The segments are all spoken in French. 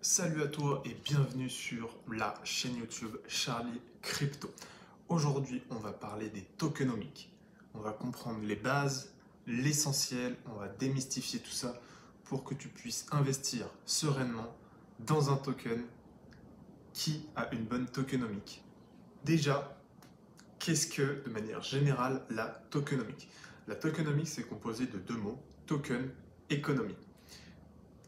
Salut à toi et bienvenue sur la chaîne YouTube Charlie Crypto. Aujourd'hui, on va parler des tokenomics. On va comprendre les bases, l'essentiel, on va démystifier tout ça pour que tu puisses investir sereinement dans un token qui a une bonne tokenomic. Déjà, qu'est-ce que, de manière générale, la tokenomic? La tokenomic, c'est composé de deux mots, token, économie.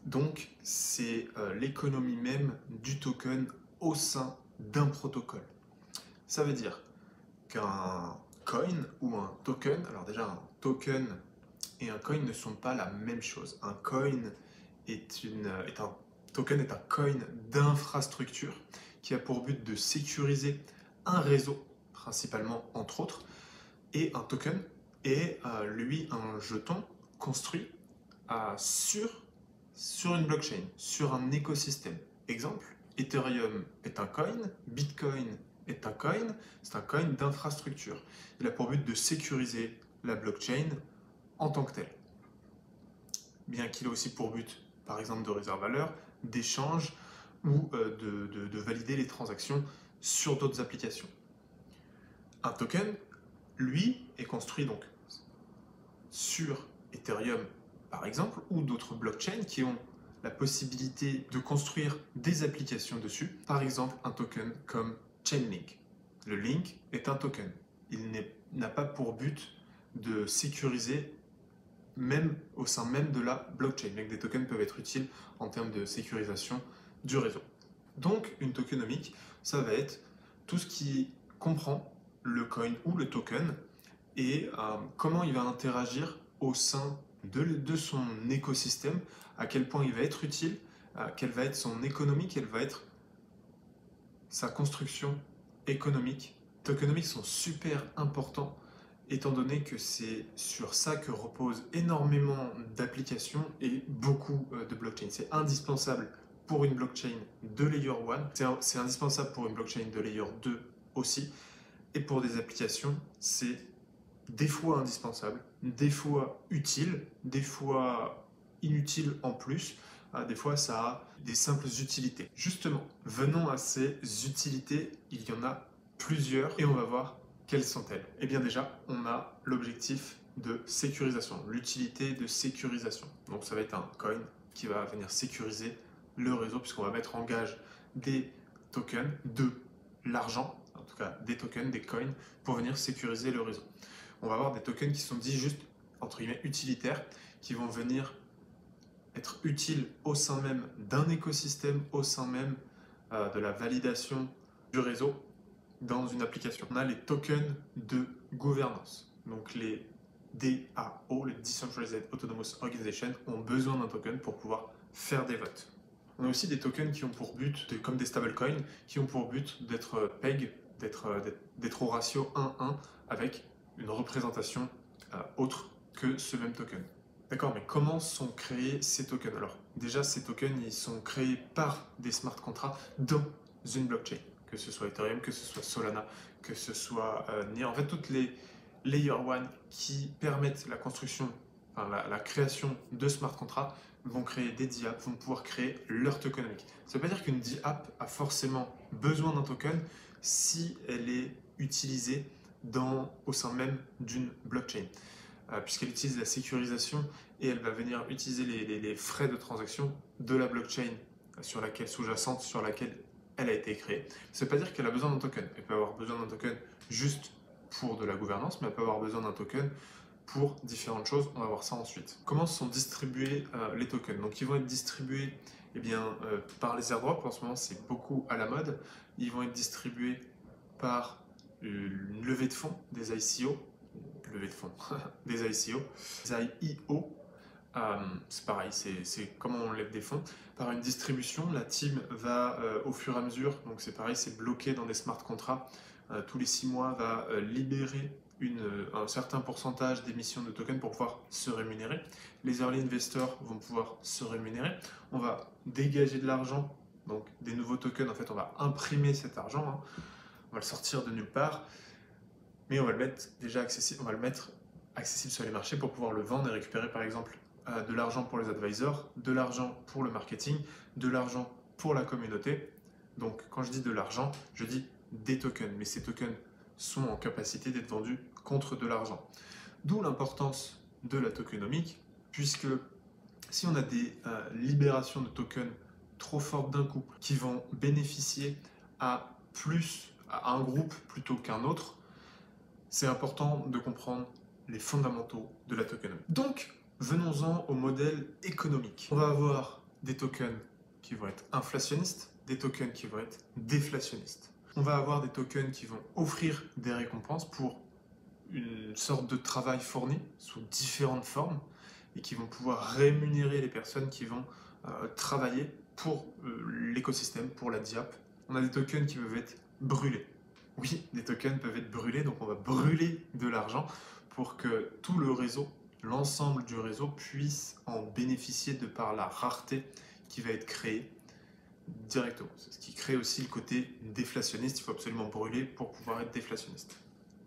Donc, c'est l'économie même du token au sein d'un protocole. Ça veut dire qu'un coin ou un token, alors déjà un token et un coin ne sont pas la même chose. Un coin un token est un coin d'infrastructure qui a pour but de sécuriser un réseau, principalement entre autres, et un token est lui un jeton construit sur une blockchain, sur un écosystème. Exemple, Ethereum est un coin, Bitcoin est un coin, c'est un coin d'infrastructure. Il a pour but de sécuriser la blockchain en tant que telle. Bien qu'il ait aussi pour but, par exemple, de réserve-valeur, d'échange ou de valider les transactions sur d'autres applications. Un token, lui, est construit donc sur Ethereum, par exemple, ou d'autres blockchains qui ont la possibilité de construire des applications dessus. Par exemple, un token comme Chainlink. Le link est un token. Il n'a pas pour but de sécuriser même au sein même de la blockchain. Mais des tokens peuvent être utiles en termes de sécurisation du réseau. Donc, une tokenomic, ça va être tout ce qui comprend le coin ou le token et comment il va interagir au sein de son écosystème, à quel point il va être utile, quelle va être son économie, quelle va être sa construction économique. Les tokenomics sont super importants étant donné que c'est sur ça que repose énormément d'applications et beaucoup de blockchains. C'est indispensable pour une blockchain de Layer 1, c'est indispensable pour une blockchain de Layer 2 aussi, et pour des applications, c'est des fois indispensable, des fois utile, des fois inutile en plus, des fois ça a des simples utilités. Justement, venons à ces utilités, il y en a plusieurs et on va voir quelles sont-elles. Et bien déjà, on a l'objectif de sécurisation, l'utilité de sécurisation. Donc ça va être un coin qui va venir sécuriser le réseau puisqu'on va mettre en gage des tokens, de l'argent, en tout cas des tokens, des coins, pour venir sécuriser le réseau. On va avoir des tokens qui sont dits juste, entre guillemets, utilitaires, qui vont venir être utiles au sein même d'un écosystème, au sein même de la validation du réseau dans une application. On a les tokens de gouvernance. Donc les DAO, les Decentralized Autonomous Organization, ont besoin d'un token pour pouvoir faire des votes. On a aussi des tokens qui ont pour but, comme des stablecoins, qui ont pour but d'être PEG, d'être au ratio 1-1 avec une représentation autre que ce même token. D'accord, mais comment sont créés ces tokens? Alors, déjà, ces tokens, ils sont créés par des smart contracts dans une blockchain, que ce soit Ethereum, que ce soit Solana, que ce soit NIR. En fait, toutes les Layer 1 qui permettent la construction, enfin, la création de smart contracts vont créer des DApp, vont pouvoir créer leur tokenomic. Ça ne veut pas dire qu'une DApp a forcément besoin d'un token si elle est utilisée au sein même d'une blockchain, puisqu'elle utilise la sécurisation et elle va venir utiliser les frais de transaction de la blockchain sous-jacente sur laquelle elle a été créée. Ça ne veut pas dire qu'elle a besoin d'un token. Elle peut avoir besoin d'un token juste pour de la gouvernance, mais elle peut avoir besoin d'un token pour différentes choses. On va voir ça ensuite. Comment sont distribués les tokens? Donc ils vont être distribués par les airdrops. En ce moment, c'est beaucoup à la mode. Ils vont être distribués par une levée de fonds, des ICO, des ICO, des IEO, c'est pareil, c'est comment on lève des fonds. Par une distribution, la team va au fur et à mesure, donc c'est pareil, c'est bloqué dans des smart contracts, tous les 6 mois va libérer un certain pourcentage d'émissions de tokens pour pouvoir se rémunérer. Les early investors vont pouvoir se rémunérer. On va dégager de l'argent, donc des nouveaux tokens, en fait on va imprimer cet argent, on va le sortir de nulle part, mais on va le mettre déjà accessible, on va le mettre accessible sur les marchés pour pouvoir le vendre et récupérer par exemple de l'argent pour les advisors, de l'argent pour le marketing, de l'argent pour la communauté. Donc quand je dis de l'argent, je dis des tokens, mais ces tokens sont en capacité d'être vendus contre de l'argent. D'où l'importance de la tokenomique, puisque si on a des libérations de tokens trop fortes d'un coup, qui vont bénéficier à un groupe plutôt qu'un autre, c'est important de comprendre les fondamentaux de la tokenomique. Donc, venons-en au modèle économique. On va avoir des tokens qui vont être inflationnistes, des tokens qui vont être déflationnistes. On va avoir des tokens qui vont offrir des récompenses pour une sorte de travail fourni sous différentes formes et qui vont pouvoir rémunérer les personnes qui vont travailler pour l'écosystème, pour la DIAP. On a des tokens qui peuvent être brûlés. Oui, des tokens peuvent être brûlés, donc on va brûler de l'argent pour que tout le réseau, l'ensemble du réseau puisse en bénéficier de par la rareté qui va être créée directement. C'est ce qui crée aussi le côté déflationniste, il faut absolument brûler pour pouvoir être déflationniste.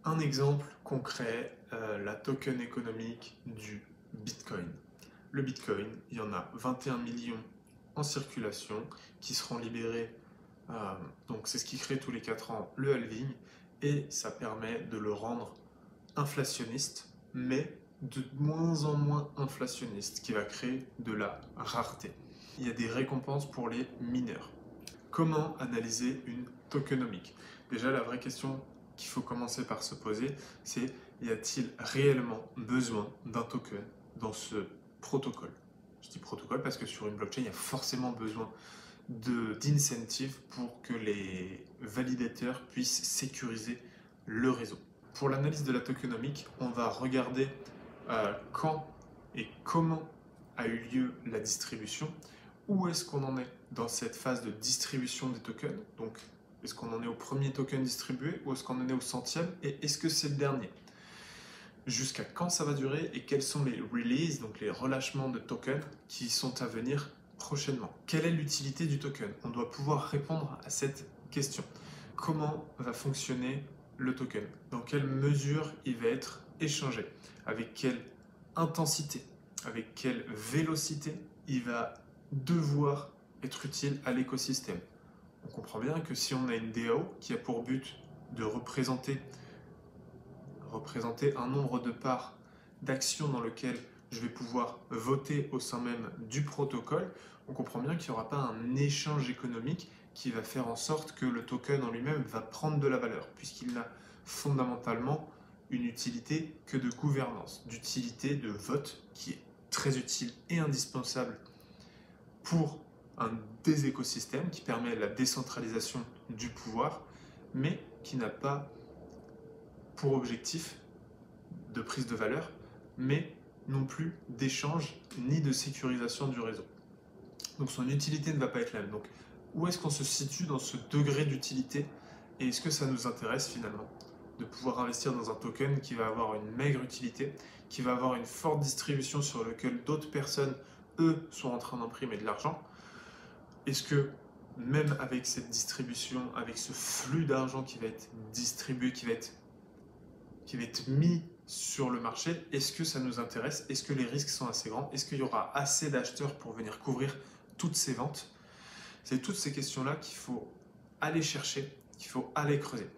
Un exemple concret, la token économique du Bitcoin. Le Bitcoin, il y en a 21 millions en circulation qui seront libérés. Donc c'est ce qui crée tous les 4 ans le halving et ça permet de le rendre inflationniste, mais de moins en moins inflationniste, qui va créer de la rareté. Il y a des récompenses pour les mineurs. Comment analyser une tokenomique? Déjà, la vraie question qu'il faut commencer par se poser, c'est y a-t-il réellement besoin d'un token dans ce protocole? Je dis protocole parce que sur une blockchain, il y a forcément besoin d'incentives pour que les validateurs puissent sécuriser le réseau. Pour l'analyse de la tokenomique, on va regarder quand et comment a eu lieu la distribution, où est-ce qu'on en est dans cette phase de distribution des tokens, donc est-ce qu'on en est au premier token distribué ou est-ce qu'on en est au centième et est-ce que c'est le dernier? Jusqu'à quand ça va durer et quels sont les releases, donc les relâchements de tokens qui sont à venir prochainement. Quelle est l'utilité du token? On doit pouvoir répondre à cette question. Comment va fonctionner le token? Dans quelle mesure il va être échangé? Avec quelle intensité? Avec quelle vélocité il va devoir être utile à l'écosystème? On comprend bien que si on a une DAO qui a pour but de représenter un nombre de parts d'actions dans lequel je vais pouvoir voter au sein même du protocole, on comprend bien qu'il n'y aura pas un échange économique qui va faire en sorte que le token en lui-même va prendre de la valeur, puisqu'il n'a fondamentalement une utilité que de gouvernance, d'utilité de vote qui est très utile et indispensable pour des écosystèmes, qui permet la décentralisation du pouvoir, mais qui n'a pas pour objectif de prise de valeur, mais non plus d'échange ni de sécurisation du réseau. Donc son utilité ne va pas être la même. Donc où est-ce qu'on se situe dans ce degré d'utilité et est-ce que ça nous intéresse finalement de pouvoir investir dans un token qui va avoir une maigre utilité, qui va avoir une forte distribution sur lequel d'autres personnes, eux, sont en train d'imprimer de l'argent? Est-ce que même avec cette distribution, avec ce flux d'argent qui va être distribué, qui va être mis sur le marché, est-ce que ça nous intéresse? Est-ce que les risques sont assez grands? Est-ce qu'il y aura assez d'acheteurs pour venir couvrir toutes ces ventes? C'est toutes ces questions-là qu'il faut aller chercher, qu'il faut aller creuser.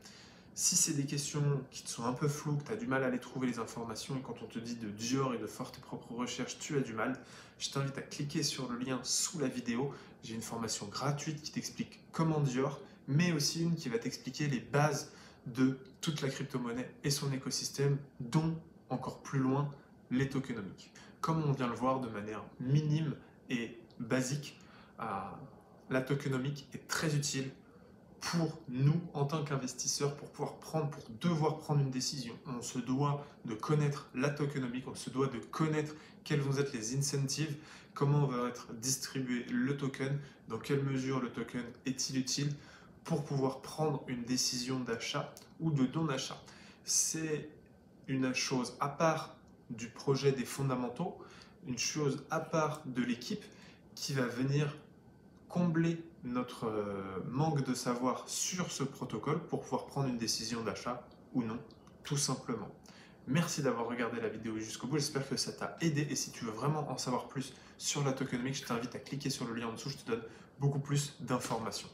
Si c'est des questions qui te sont un peu floues, que tu as du mal à aller trouver les informations, et quand on te dit de Dior et de faire tes propres recherches, tu as du mal, je t'invite à cliquer sur le lien sous la vidéo. J'ai une formation gratuite qui t'explique comment Dior, mais aussi une qui va t'expliquer les bases de toute la crypto-monnaie et son écosystème, dont encore plus loin les tokenomiques. Comme on vient le voir de manière minime et basique, la tokenomique est très utile pour nous en tant qu'investisseurs, pour devoir prendre une décision. On se doit de connaître la tokenomique, on se doit de connaître quels vont être les incentives, comment va être distribué le token, dans quelle mesure le token est-il utile pour pouvoir prendre une décision d'achat ou de non-achat. C'est une chose à part du projet des fondamentaux, une chose à part de l'équipe qui va venir combler notre manque de savoir sur ce protocole pour pouvoir prendre une décision d'achat ou non, tout simplement. Merci d'avoir regardé la vidéo jusqu'au bout, j'espère que ça t'a aidé et si tu veux vraiment en savoir plus sur la tokenomics, je t'invite à cliquer sur le lien en dessous, je te donne beaucoup plus d'informations.